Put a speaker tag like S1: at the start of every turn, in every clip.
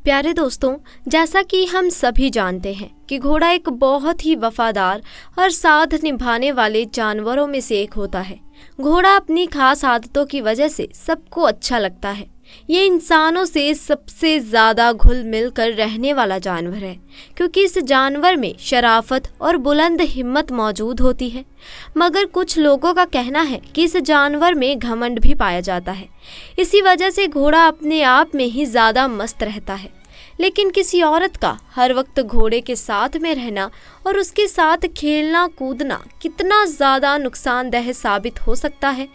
S1: प्यारे दोस्तों, जैसा कि हम सभी जानते हैं कि घोड़ा एक बहुत ही वफादार और साथ निभाने वाले जानवरों में से एक होता है। घोड़ा अपनी खास आदतों की वजह से सबको अच्छा लगता है। ये इंसानों से सबसे ज़्यादा घुल मिल कर रहने वाला जानवर है, क्योंकि इस जानवर में शराफत और बुलंद हिम्मत मौजूद होती है। मगर कुछ लोगों का कहना है कि इस जानवर में घमंड भी पाया जाता है। इसी वजह से घोड़ा अपने आप में ही ज़्यादा मस्त रहता है। लेकिन किसी औरत का हर वक्त घोड़े के साथ में रहना और उसके साथ खेलना कूदना कितना ज़्यादा नुकसानदेह साबित हो सकता है,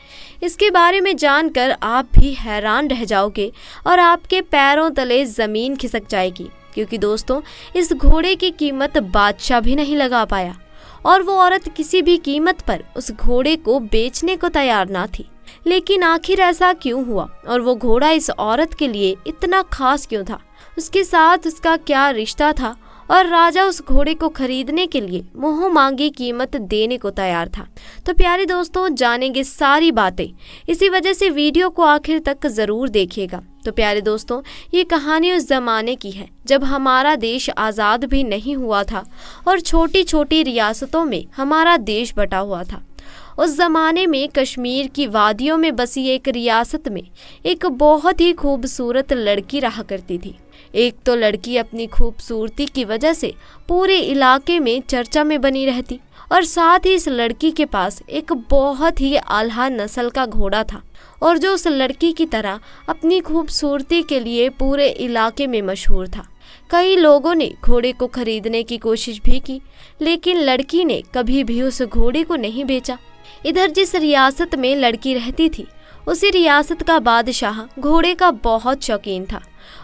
S1: इसके बारे में जानकर आप भी हैरान रह जाओगे और आपके पैरों तले ज़मीन खिसक जाएगी। क्योंकि दोस्तों, इस घोड़े की कीमत बादशाह भी नहीं लगा पाया और वो औरत किसी भी कीमत पर उस घोड़े को बेचने को तैयार ना थी। लेकिन आखिर ऐसा क्यों हुआ और वो घोड़ा इस औरत के लिए इतना खास क्यों था? उसके साथ उसका क्या रिश्ता था और राजा उस घोड़े को खरीदने के लिए मुंह मांगी कीमत देने को तैयार था? तो प्यारे दोस्तों, जानेंगे सारी बातें। इसी वजह से वीडियो को आखिर तक ज़रूर देखिएगा। तो प्यारे दोस्तों, ये कहानी उस ज़माने की है जब हमारा देश आज़ाद भी नहीं हुआ था और छोटी छोटी रियासतों में हमारा देश बटा हुआ था। उस ज़माने में कश्मीर की वादियों में बसी एक रियासत में एक बहुत ही खूबसूरत लड़की रहा करती थी। एक तो लड़की अपनी खूबसूरती की वजह से पूरे इलाके में चर्चा में बनी रहती और साथ ही इस लड़की के पास एक बहुत ही आला नस्ल का घोड़ा था और जो उस लड़की की तरह अपनी खूबसूरती के लिए पूरे इलाके में मशहूर था। कई लोगों ने घोड़े को खरीदने की कोशिश भी की, लेकिन लड़की ने कभी भी उस घोड़े को नहीं बेचा। इधर जिस रियासत में लड़की रहती थी, उसी रियासत का बादशाह घोड़े का बहुत शौकीन था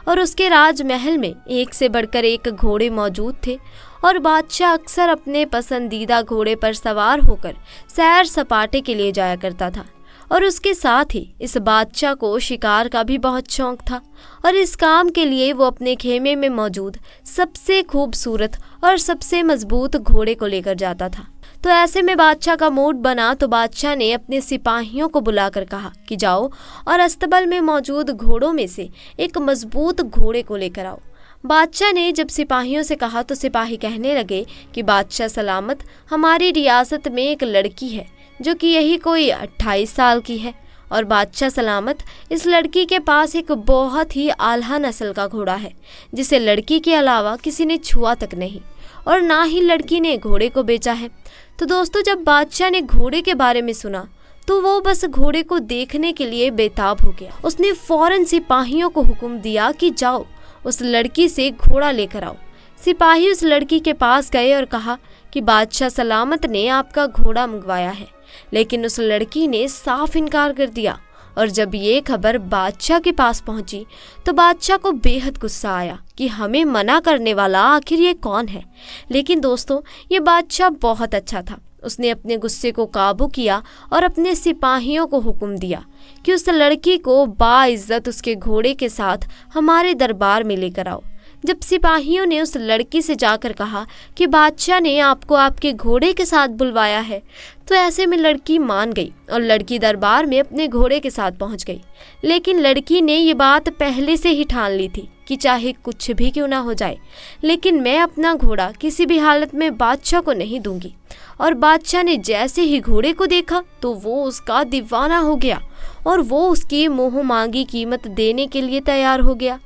S1: और उसके राजमहल में एक से बढ़कर एक घोड़े मौजूद थे और बादशाह अक्सर अपने पसंदीदा घोड़े पर सवार होकर सैर सपाटे के लिए जाया करता था। और उसके साथ ही इस बादशाह को शिकार का भी बहुत शौक था और इस काम के लिए वो अपने खेमे में मौजूद सबसे खूबसूरत और सबसे मजबूत घोड़े को लेकर जाता था। तो ऐसे में बादशाह का मूड बना तो बादशाह ने अपने सिपाहियों को बुलाकर कहा कि जाओ और अस्तबल में मौजूद घोड़ों में से एक मजबूत घोड़े को लेकर आओ। बादशाह ने जब सिपाहियों से कहा तो सिपाही कहने लगे कि बादशाह सलामत, हमारी रियासत में एक लड़की है जो कि यही कोई 28 साल की है और बादशाह सलामत, इस लड़की के पास एक बहुत ही आला नस्ल का घोड़ा है जिसे लड़की के अलावा किसी ने छुआ तक नहीं और ना ही लड़की ने घोड़े को बेचा है। तो दोस्तों, जब बादशाह ने घोड़े के बारे में सुना तो वो बस घोड़े को देखने के लिए बेताब हो गया। उसने फौरन सिपाहियों को हुक्म दिया कि जाओ उस लड़की से घोड़ा लेकर आओ। सिपाही उस लड़की के पास गए और कहा कि बादशाह सलामत ने आपका घोड़ा मंगवाया है, लेकिन उस लड़की ने साफ इनकार कर दिया। और जब ये खबर बादशाह के पास पहुंची तो बादशाह को बेहद गुस्सा आया कि हमें मना करने वाला आखिर ये कौन है। लेकिन दोस्तों, ये बादशाह बहुत अच्छा था। उसने अपने गुस्से को काबू किया और अपने सिपाहियों को हुक्म दिया कि उस लड़की को बाइज्जत उसके घोड़े के साथ हमारे दरबार में लेकर आओ। जब सिपाहियों ने उस लड़की से जाकर कहा कि बादशाह ने आपको आपके घोड़े के साथ बुलवाया है, तो ऐसे में लड़की मान गई और लड़की दरबार में अपने घोड़े के साथ पहुंच गई। लेकिन लड़की ने ये बात पहले से ही ठान ली थी कि चाहे कुछ भी क्यों ना हो जाए, लेकिन मैं अपना घोड़ा किसी भी हालत में बादशाह को नहीं दूंगी। और बादशाह ने जैसे ही घोड़े को देखा तो वो उसका दीवाना हो गया और वो उसकी मुंह मांगी कीमत देने के लिए तैयार हो गया।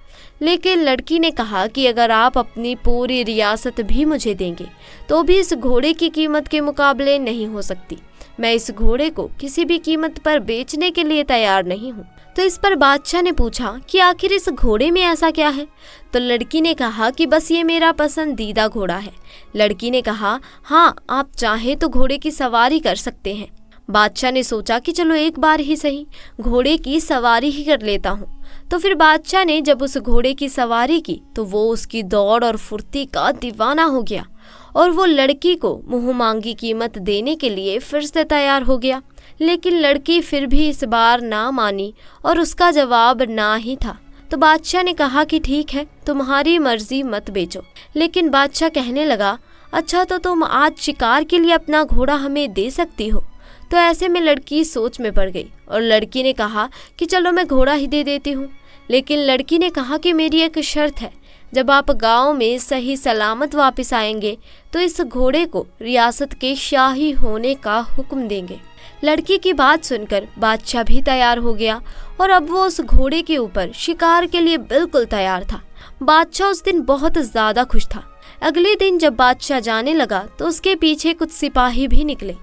S1: लेकिन लड़की ने कहा कि अगर आप अपनी पूरी रियासत भी मुझे देंगे तो भी इस घोड़े की कीमत के मुकाबले नहीं हो सकती। मैं इस घोड़े को किसी भी कीमत पर बेचने के लिए तैयार नहीं हूँ। तो इस पर बादशाह ने पूछा कि आखिर इस घोड़े में ऐसा क्या है? तो लड़की ने कहा कि बस ये मेरा पसंदीदा घोड़ा है। लड़की ने कहा, हाँ, आप चाहें तो घोड़े की सवारी कर सकते हैं। बादशाह ने सोचा कि चलो एक बार ही सही घोड़े की सवारी ही कर लेता हूँ। तो फिर बादशाह ने जब उस घोड़े की सवारी की तो वो उसकी दौड़ और फुर्ती का दीवाना हो गया और वो लड़की को मुंह मांगी कीमत देने के लिए फिर से तैयार हो गया। लेकिन लड़की फिर भी इस बार ना मानी और उसका जवाब ना ही था। तो बादशाह ने कहा कि ठीक है, तुम्हारी मर्जी, मत बेचो। लेकिन बादशाह कहने लगा, अच्छा तो तुम आज शिकार के लिए अपना घोड़ा हमें दे सकती हो। तो ऐसे में लड़की सोच में पड़ गई और लड़की ने कहा कि चलो मैं घोड़ा ही दे देती हूँ। लेकिन लड़की ने कहा कि मेरी एक शर्त है, जब आप गांव में सही सलामत वापस आएंगे तो इस घोड़े को रियासत के शाही होने का हुक्म देंगे। लड़की की बात सुनकर बादशाह भी तैयार हो गया और अब वो उस घोड़े के ऊपर शिकार के लिए बिल्कुल तैयार था। बादशाह उस दिन बहुत ज्यादा खुश था। अगले दिन जब बादशाह जाने लगा तो उसके पीछे कुछ सिपाही भी निकले।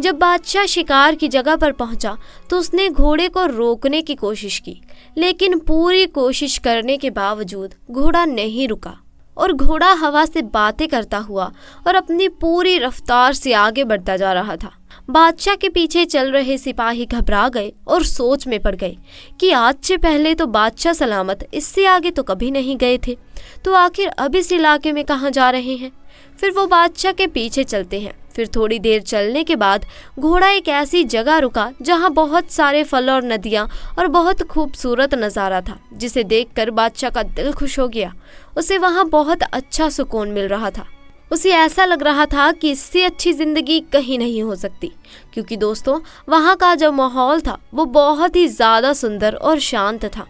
S1: जब बादशाह शिकार की जगह पर पहुंचा तो उसने घोड़े को रोकने की कोशिश की, लेकिन पूरी कोशिश करने के बावजूद घोड़ा नहीं रुका और घोड़ा हवा से बातें करता हुआ और अपनी पूरी रफ्तार से आगे बढ़ता जा रहा था। बादशाह के पीछे चल रहे सिपाही घबरा गए और सोच में पड़ गए कि आज से पहले तो बादशाह सलामत इससे आगे तो कभी नहीं गए थे, तो आखिर अब इस इलाके में कहाँ जा रहे हैं। फिर वो बादशाह के पीछे चलते हैं। फिर थोड़ी देर चलने के बाद घोड़ा एक ऐसी जगह रुका जहाँ बहुत सारे फल और नदियाँ और बहुत खूबसूरत नज़ारा था, जिसे देखकर बादशाह का दिल खुश हो गया। उसे वहाँ बहुत अच्छा सुकून मिल रहा था। उसे ऐसा लग रहा था कि इससे अच्छी ज़िंदगी कहीं नहीं हो सकती, क्योंकि दोस्तों वहाँ का जो माहौल था वो बहुत ही ज़्यादा सुंदर और शांत था,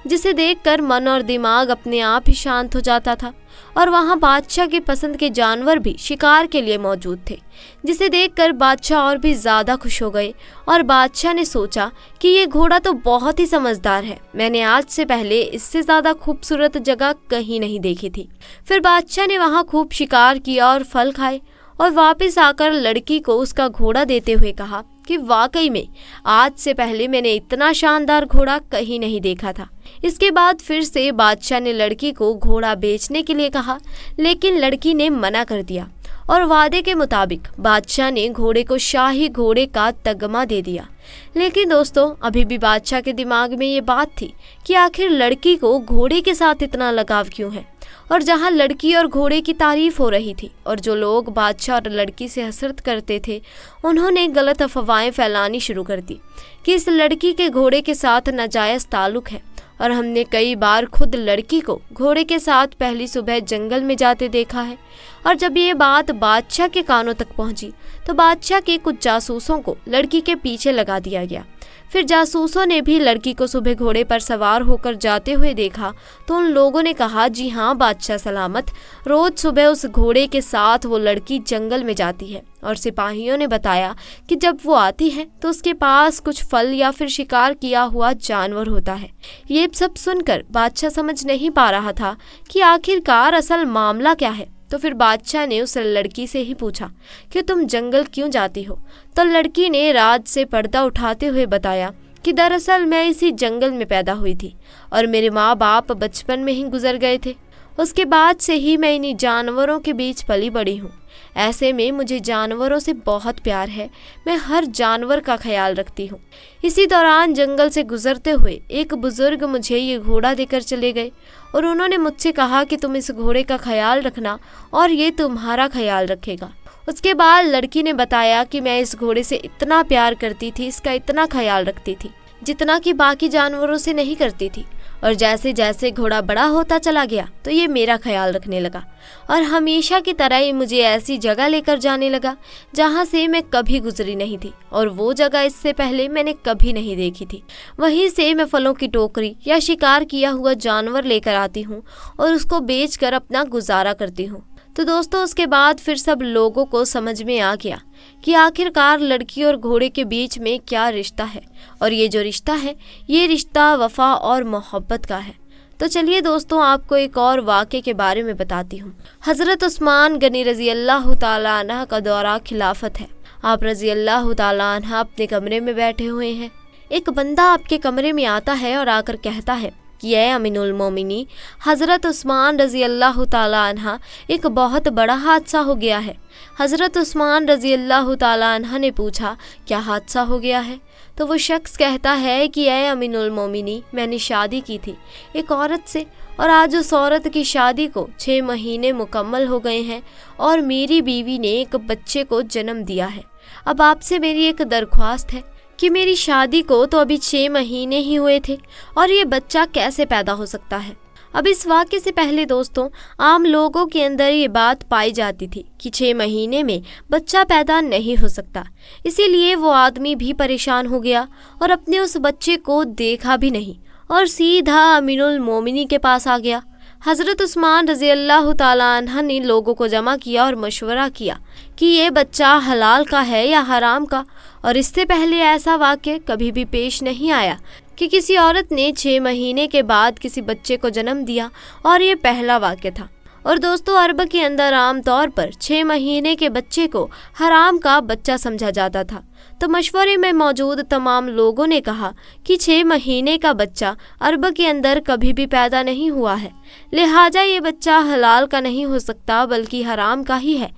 S1: जिसे देखकर मन और दिमाग अपने आप ही शांत हो जाता था। और वहाँ बादशाह के पसंद के जानवर भी शिकार के लिए मौजूद थे, जिसे देखकर बादशाह और भी ज़्यादा खुश हो गए। और बादशाह ने सोचा कि ये घोड़ा तो बहुत ही समझदार है, मैंने आज से पहले इससे ज़्यादा खूबसूरत जगह कहीं नहीं देखी थी। फिर बादशाह ने वहाँ खूब शिकार किया और फल खाए और वापस आकर लड़की को उसका घोड़ा देते हुए कहा कि वाकई में आज से पहले मैंने इतना शानदार घोड़ा कहीं नहीं देखा था। इसके बाद फिर से बादशाह ने लड़की को घोड़ा बेचने के लिए कहा, लेकिन लड़की ने मना कर दिया और वादे के मुताबिक बादशाह ने घोड़े को शाही घोड़े का तगमा दे दिया। लेकिन दोस्तों अभी भी बादशाह के दिमाग में ये बात थी कि आखिर लड़की को घोड़े के साथ इतना लगाव क्यों है। और जहाँ लड़की और घोड़े की तारीफ हो रही थी और जो लोग बादशाह और लड़की से हसरत करते थे, उन्होंने गलत अफवाहें फैलानी शुरू कर दी कि इस लड़की के घोड़े के साथ नाजायज़ ताल्लुक़ है। और हमने कई बार खुद लड़की को घोड़े के साथ पहली सुबह जंगल में जाते देखा है। और जब ये बात बादशाह के कानों तक पहुंची तो बादशाह के कुछ जासूसों को लड़की के पीछे लगा दिया गया। फिर जासूसों ने भी लड़की को सुबह घोड़े पर सवार होकर जाते हुए देखा तो उन लोगों ने कहा, जी हाँ बादशाह सलामत, रोज सुबह उस घोड़े के साथ वो लड़की जंगल में जाती है। और सिपाहियों ने बताया कि जब वो आती है तो उसके पास कुछ फल या फिर शिकार किया हुआ जानवर होता है। ये सब सुनकर बादशाह समझ नहीं पा रहा था कि आखिरकार असल मामला क्या है। तो फिर बादशाह ने उस लड़की से ही पूछा कि तुम जंगल क्यों जाती हो। तो लड़की ने राज से पर्दा उठाते हुए बताया कि दरअसल मैं इसी जंगल में पैदा हुई थी और मेरे माँ बाप बचपन में ही गुजर गए थे। उसके बाद से ही मैं इन्हीं जानवरों के बीच पली बड़ी हूँ। ऐसे में मुझे जानवरों से बहुत प्यार है, मैं हर जानवर का ख्याल रखती हूँ। इसी दौरान जंगल से गुजरते हुए एक बुजुर्ग मुझे ये घोड़ा देकर चले गए और उन्होंने मुझसे कहा कि तुम इस घोड़े का ख्याल रखना और ये तुम्हारा ख्याल रखेगा। उसके बाद लड़की ने बताया कि मैं इस घोड़े से इतना प्यार करती थी, इसका इतना ख्याल रखती थी जितना कि बाकी जानवरों से नहीं करती थी। और जैसे जैसे घोड़ा बड़ा होता चला गया तो ये मेरा ख्याल रखने लगा और हमेशा की तरह ये मुझे ऐसी जगह लेकर जाने लगा जहाँ से मैं कभी गुजरी नहीं थी और वो जगह इससे पहले मैंने कभी नहीं देखी थी। वहीं से मैं फलों की टोकरी या शिकार किया हुआ जानवर लेकर आती हूँ और उसको बेचकर अपना गुजारा करती हूँ। तो दोस्तों उसके बाद फिर सब लोगों को समझ में आ गया कि आखिरकार लड़की और घोड़े के बीच में क्या रिश्ता है और ये जो रिश्ता है ये रिश्ता वफा और मोहब्बत का है। तो चलिए दोस्तों आपको एक और वाक़े के बारे में बताती हूँ। हज़रत उस्मान गनी रज़ी अल्लाह ताला अन्हा का दौरा खिलाफत है। आप रज़ी अल्लाह ताला अन्हा अपने कमरे में बैठे हुए हैं। एक बंदा आपके कमरे में आता है और आकर कहता है कि ऐ अमीनुल मोमिनी हज़रत उस्मान रज़ी अल्लाह ताला अन्हा एक बहुत बड़ा हादसा हो गया है। हज़रत उस्मान रज़ी अल्लाह ताला अन्हा ने पूछा क्या हादसा हो गया है। तो वो शख्स कहता है कि ऐ अमीनुल मोमिनी मैंने शादी की थी एक औरत से और आज उस औरत की शादी को 6 महीने मुकम्मल हो गए हैं और मेरी बीवी ने एक बच्चे को जन्म दिया है। अब आपसे मेरी एक दरख्वास्त है कि मेरी शादी को तो अभी 6 महीने ही हुए थे और ये बच्चा कैसे पैदा हो सकता है। अब इस वाक़े से पहले दोस्तों आम लोगों के अंदर ये बात पाई जाती थी कि 6 महीने में बच्चा पैदा नहीं हो सकता। इसीलिए वो आदमी भी परेशान हो गया और अपने उस बच्चे को देखा भी नहीं और सीधा अमीनुल मोमिनी के पास आ गया। हज़रत उस्मान रज़ी अल्लाह ताला अन्हा ने लोगों को जमा किया और मशवरा किया कि ये बच्चा हलाल का है या हराम का। और इससे पहले ऐसा वाक़या कभी भी पेश नहीं आया कि किसी औरत ने 6 महीने के बाद किसी बच्चे को जन्म दिया, और ये पहला वाक़या था। और दोस्तों, अरब के अंदर आम तौर पर 6 महीने के बच्चे को हराम का बच्चा समझा जाता था। तो मशवरे में मौजूद तमाम लोगों ने कहा कि 6 महीने का बच्चा अरब के अंदर कभी भी पैदा नहीं हुआ है, लिहाजा ये बच्चा हलाल का नहीं हो सकता बल्कि हराम का ही है।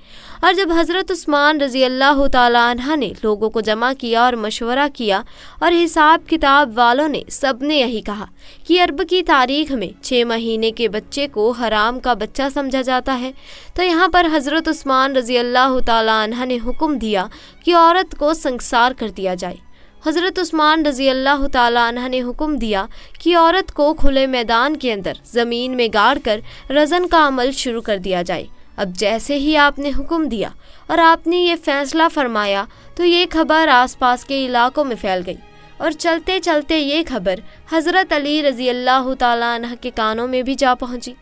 S1: और जब हज़रत उस्मान रज़ी अल्लाह ताला अन्हा ने लोगों को जमा किया और मशवरा किया, और हिसाब किताब वालों ने सब ने यही कहा कि अरब की तारीख में 6 महीने के बच्चे को हराम का बच्चा समझा जाता है, तो यहाँ पर हज़रत उस्मान रज़ी अल्लाह ताला अन्हा ने हुक्म दिया कि औरत को संसार कर दिया जाए। हज़रत उस्मान रज़ी अल्लाह ताला अन्हा ने हुक्म दिया कि औरत को खुले मैदान के अंदर ज़मीन में गाड़ कर रज़न का अमल शुरू कर दिया जाए। अब जैसे ही आपने हुक्म दिया और आपने ये फ़ैसला फरमाया, तो ये खबर आसपास के इलाकों में फैल गई, और चलते चलते ये खबर हज़रत अली रज़ी अल्लाह ताला अन्हा के कानों में भी जा पहुँची।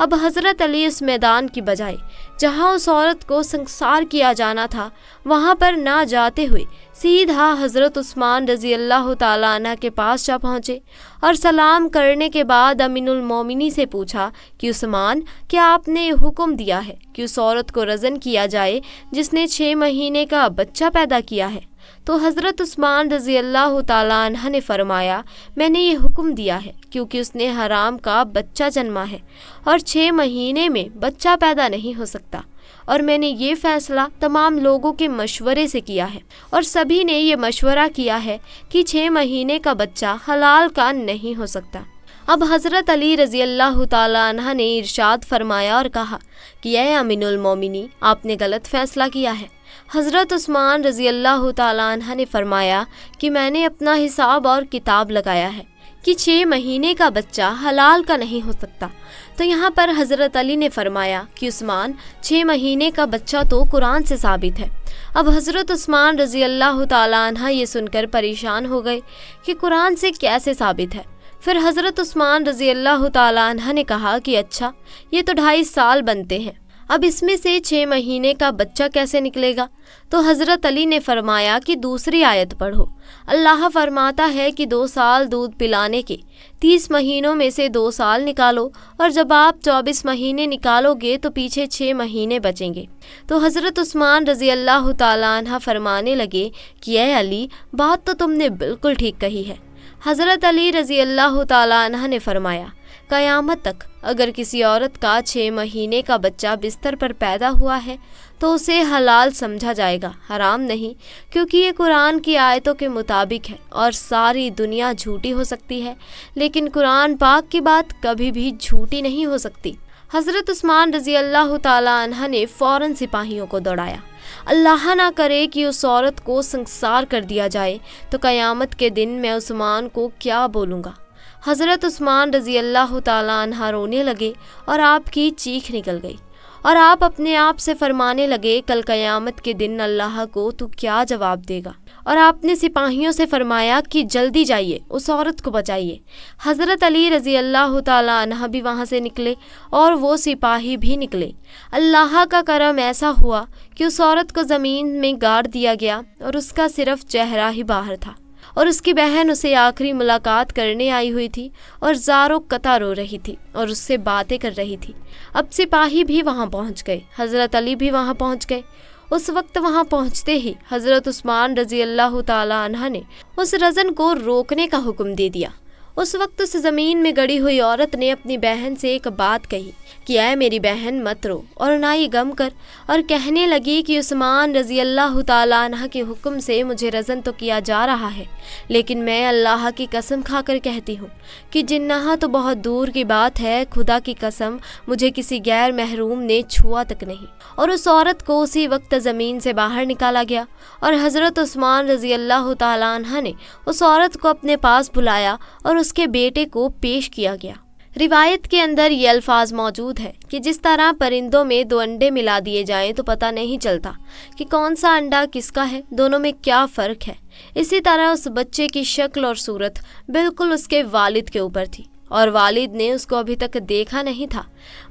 S1: अब हज़रत अली उस मैदान की बजाय जहाँ उस औरत को संसार किया जाना था, वहाँ पर ना जाते हुए सीधा हज़रत उस्मान रज़ी अल्लाह ताला अन्हा के पास जा पहुँचे, और सलाम करने के बाद अमीनुल मोमिनी से पूछा कि उस्मान, क्या आपने हुक्म दिया है कि उस औरत को रज़न किया जाए जिसने 6 महीने का बच्चा पैदा किया है? तो हज़रत उस्मान रज़ी अल्लाह ताला अन्हा ने फरमाया, मैंने ये हुक्म दिया है क्योंकि उसने हराम का बच्चा जन्मा है और 6 महीने में बच्चा पैदा नहीं हो सकता, और मैंने ये फ़ैसला तमाम लोगों के मशवरे से किया है, और सभी ने ये मशवरा किया है कि 6 महीने का बच्चा हलाल का नहीं हो सकता। अब हज़रत अली रज़ी अल्लाह ताला अन्हा ने इरशाद फरमाया और कहा कि ऐ अमीनुल मोमिनी, आपने गलत फ़ैसला किया है। हज़रत उस्मान रज़ी अल्लाह ताला अन्हा ने फरमाया कि मैंने अपना हिसाब और किताब लगाया है कि 6 महीने का बच्चा हलाल का नहीं हो सकता। तो यहाँ पर हज़रत अली ने फरमाया कि उस्मान, 6 महीने का बच्चा तो कुरान से साबित है। अब हज़रत उस्मान रज़ी अल्लाह ताला अन्हा ये सुनकर परेशान हो गए कि कुरान से कैसे साबित है। फिर हज़रत उस्मान रज़ी अल्लाह ताला अन्हा ने कहा कि अच्छा, ये तो 2.5 साल बनते हैं, अब इसमें से 6 महीने का बच्चा कैसे निकलेगा? तो हज़रत अली ने फरमाया कि दूसरी आयत पढ़ो। अल्लाह फरमाता है कि 2 साल दूध पिलाने के 30 महीनों में से 2 साल निकालो, और जब आप 24 महीने निकालोगे तो पीछे 6 महीने बचेंगे। तो हज़रत उस्मान रज़ी अल्लाह ताला अन्हा फरमाने लगे कि ऐ अली, बात तो तुमने बिल्कुल ठीक कही है। हज़रत अली रज़ी अल्लाह ताला अन्हा ने फरमाया, क़यामत तक अगर किसी औरत का 6 महीने का बच्चा बिस्तर पर पैदा हुआ है तो उसे हलाल समझा जाएगा, हराम नहीं, क्योंकि ये कुरान की आयतों के मुताबिक है, और सारी दुनिया झूठी हो सकती है लेकिन कुरान पाक की बात कभी भी झूठी नहीं हो सकती। हज़रत उस्मान रज़ी अल्लाह ताला अन्हा ने फ़ौरन सिपाहियों को दौड़ाया। अल्लाह ना करे कि उस औरत को संसार कर दिया जाए तो क़यामत के दिन मैं उस्मान को क्या बोलूँगा। हज़रत उस्मान रज़ी अल्लाह ताला अन्हा रोने लगे और आपकी चीख निकल गई, और आप अपने आप से फरमाने लगे, कल क़यामत के दिन अल्लाह को तू क्या जवाब देगा। और आपने सिपाहियों से फरमाया कि जल्दी जाइए, उस औरत को बचाइए। हज़रत अली रज़ी अल्लाह ताला अन्हा भी वहाँ से निकले और वो सिपाही भी निकले। अल्लाह का करम ऐसा हुआ कि उस औरत को ज़मीन में गाड़ दिया गया और उसका सिर्फ चेहरा ही बाहर था, और उसकी बहन उसे आखिरी मुलाकात करने आई हुई थी और ज़ारो कता रो रही थी और उससे बातें कर रही थी। अब सिपाही भी वहाँ पहुँच गए, हज़रत अली भी वहाँ पहुँच गए। उस वक्त वहाँ पहुँचते ही हज़रत उस्मान रज़ी अल्लाह ताला अन्हा ने उस रज़न को रोकने का हुक्म दे दिया। उस वक्त उस ज़मीन में गड़ी हुई औरत ने अपनी बहन से एक बात कही कि ऐ मेरी बहन, मत रो और ना ही गम कर, और कहने लगी कि उस्मान रज़ी अल्लाह ताला अन्हा के हुक्म से मुझे रज़न तो किया जा रहा है, लेकिन मैं अल्लाह की कसम खाकर कहती हूँ कि जिन्नाहा तो बहुत दूर की बात है, खुदा की कसम मुझे किसी गैर महरूम ने छुआ तक नहीं। और उस औरत को उसी वक्त ज़मीन से बाहर निकाला गया, और हज़रत उस्मान रज़ी अल्लाह ताला अन्हा ने उस औरत को अपने पास बुलाया और उसके बेटे को पेश किया गया। रिवायत के अंदर ये अल्फाज मौजूद है कि जिस तरह परिंदों में 2 अंडे मिला दिए जाएं तो पता नहीं चलता कि कौन सा अंडा किसका है, दोनों में क्या फ़र्क है, इसी तरह उस बच्चे की शक्ल और सूरत बिल्कुल उसके वालिद के ऊपर थी और वालिद ने उसको अभी तक देखा नहीं था।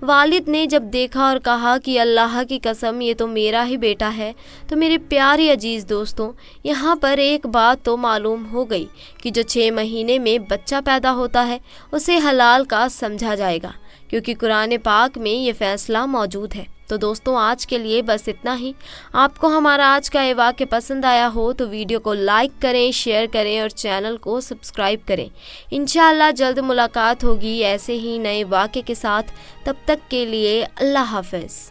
S1: वालिद ने जब देखा और कहा कि अल्लाह की कसम ये तो मेरा ही बेटा है, तो मेरे प्यारे अजीज़ दोस्तों, यहाँ पर एक बात तो मालूम हो गई कि जो 6 महीने में बच्चा पैदा होता है उसे हलाल का समझा जाएगा, क्योंकि कुरान पाक में ये फैसला मौजूद है। तो दोस्तों आज के लिए बस इतना ही। आपको हमारा आज का ये वाक़या पसंद आया हो तो वीडियो को लाइक करें, शेयर करें और चैनल को सब्सक्राइब करें। इंशाअल्लाह जल्द मुलाकात होगी ऐसे ही नए वाक़े के साथ। तब तक के लिए अल्लाह हाफ़िज़।